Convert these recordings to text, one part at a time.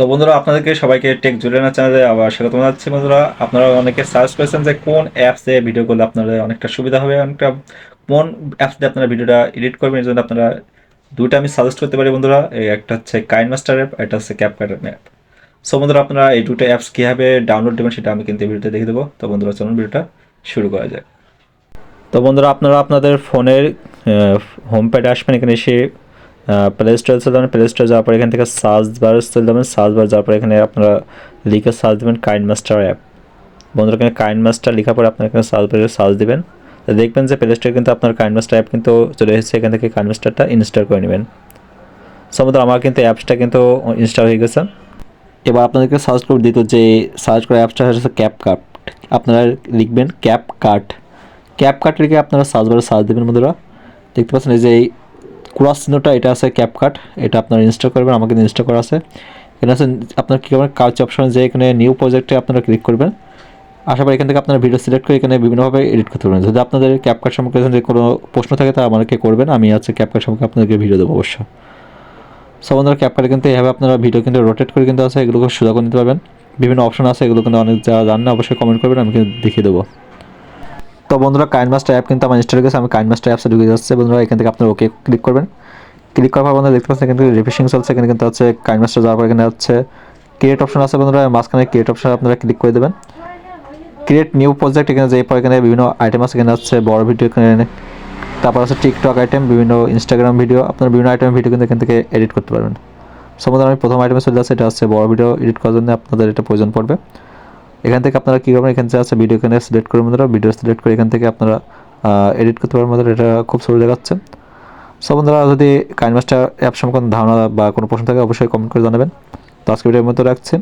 তো বন্ধুরা আপনাদেরকে সবাইকে টেক জুলিয়ানা চ্যানেলে আবার স্বাগত জানাচ্ছি। বন্ধুরা আপনারা অনেকে সার্চ করেছেন যে কোন অ্যাপসে ভিডিও করলে আপনাদের অনেকটা সুবিধা হবে, অনেকটা কোন অ্যাপস দিয়ে আপনারা ভিডিওটা এডিট করবেন। এর জন্য আপনারা দুইটা আমি সাজেস্ট করতে পারি বন্ধুরা। এই একটা হচ্ছে কাইনমাস্টার অ্যাপ, এটা হচ্ছে ক্যাপকাট অ্যাপ। সো বন্ধুরা আপনারা এই দুটো অ্যাপস কীভাবে ডাউনলোড দেবেন সেটা আমি কিন্তু ভিডিওতে দেখে দেবো। তো বন্ধুরা চলুন ভিডিওটা শুরু করা যায়। তো বন্ধুরা আপনারা আপনাদের ফোনের হোম প্যাডে আসবেন, এখানে এসে প্লে স্টোরে চলে যাবেন। প্লে স্টোরে যাওয়ার পর এখান থেকে সার্চ বার চলে যাবেন। সার্চ বার যাওয়ার পর এখানে আপনারা লিখে সার্চ দেবেন কাইনমাস্টার অ্যাপ। বন্ধুরা এখানে কাইনমাস্টার লেখার পরে আপনারা এখানে সার্চ বারে সার্চ দেবেন। তো দেখবেন যে প্লে স্টোরে কিন্তু আপনার কাইনমাস্টার অ্যাপ কিন্তু চলে এসেছে। এখান থেকে কাইনমাস্টারটা ইনস্টল করে নেবেন। সো বন্ধুরা আমার কিন্তু অ্যাপসটা কিন্তু ইনস্টল হয়ে গেছে। এবার আপনাদেরকে সার্চ করে দিত যে সার্চ করে অ্যাপসটা হচ্ছে ক্যাপকাট। আপনারা লিখবেন ক্যাপকাট। ক্যাপকাট লিখে আপনারা সার্চ বারে সার্চ দেবেন। বন্ধুরা দেখতে পাচ্ছেন এই যে এই ক্রস চিহ্নটা, এটা আছে ক্যাপকাট, এটা আপনারা ইনস্টল করবেন। আমার কিন্তু ইনস্টল করা আছে। এখানে আছে আপনার কী করবেন, কাজ অপশন যে এখানে নিউ প্রজেক্টে আপনারা ক্লিক করবেন। আশা করি এখান থেকে আপনারা ভিডিও সিলেক্ট করে এখানে বিভিন্নভাবে এডিট করতে পারবেন। যদি আপনাদের ক্যাপকাট সম্পর্কে যে কোনো প্রশ্ন থাকে তা আমাকে করবেন, আমি আছে ক্যাপকাট সম্পর্কে আপনাদেরকে ভিডিও দেবো অবশ্য। সো বন্ধুরা ক্যাপকাটে কিন্তু এভাবে আপনারা ভিডিও কিন্তু রোটেট করে কিন্তু আছে, এগুলোকে সোজা করে নিতে পারবেন। বিভিন্ন অপশন আছে, এগুলো কিন্তু অনেক যারা জানেন না অবশ্যই কমেন্ট করবেন, আমি কিন্তু দেখিয়ে দেবো। তো বন্ধুরা কাইনমাস্টার অ্যাপ কিন্তু আমার ইনস্টল হয়ে গেছে, আমি কাইনমাস্টার অ্যাপসে ঢুকে যাচ্ছে। বন্ধুরা এখান থেকে আপনারা ওকে ক্লিক করবেন। ক্লিক করার পর বন্ধুরা দেখতে পাচ্ছেন এখান থেকে রিফ্রেশিং চলছে। এখানে কিন্তু হচ্ছে কাইনমাস্টার যাওয়ার পর এখানে হচ্ছে ক্রিয়েট অপশন আছে। বন্ধুরা মাঝখানে ক্রিয়েট অপশন আপনারা ক্লিক করে দেবেন। ক্রিয়েট নিউ প্রজেক্ট এখানে যে পর এখানে বিভিন্ন আইটেম আছে, এখানে হচ্ছে বড় ভিডিও, এখানে তারপর আছে টিকটক আইটেম, বিভিন্ন ইনস্টাগ্রাম ভিডিও, আপনার বিভিন্ন আইটেম ভিডিও কিন্তু এখান থেকে এডিট করতে পারবেন। সম্বন্ধে আমি প্রথম আইটেমে চলে যাচ্ছি, এটা হচ্ছে বড় ভিডিও এডিট করার জন্য আপনাদের এটা প্রয়োজন পড়বে। এখান থেকে আপনারা কী করবেন, এখান থেকে আছে ভিডিও এখানে সিলেক্ট করে বন্ধুরা ভিডিও সিলেক্ট করে এখান থেকে আপনারা এডিট করতে পারবেন। বন্ধুরা এটা খুব সহজ দেখাচ্ছে। সো বন্ধুরা যদি কাইনমাস্টার অ্যাপ সম্পর্কে ধারণা বা কোনো প্রশ্ন থাকে অবশ্যই কমেন্ট করে জানাবেন। তো আজকে ভিডিওর মতো রাখছি।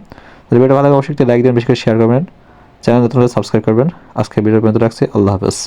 যদি ভিডিও ভালো লাগে অবশ্যই একটি লাইক দেবেন, বেশি করে শেয়ার করবেন, চ্যানেল নতুন হলে সাবস্ক্রাইব করবেন। আজকে ভিডিওর মতো রাখছি। আল্লাহ হাফেজ।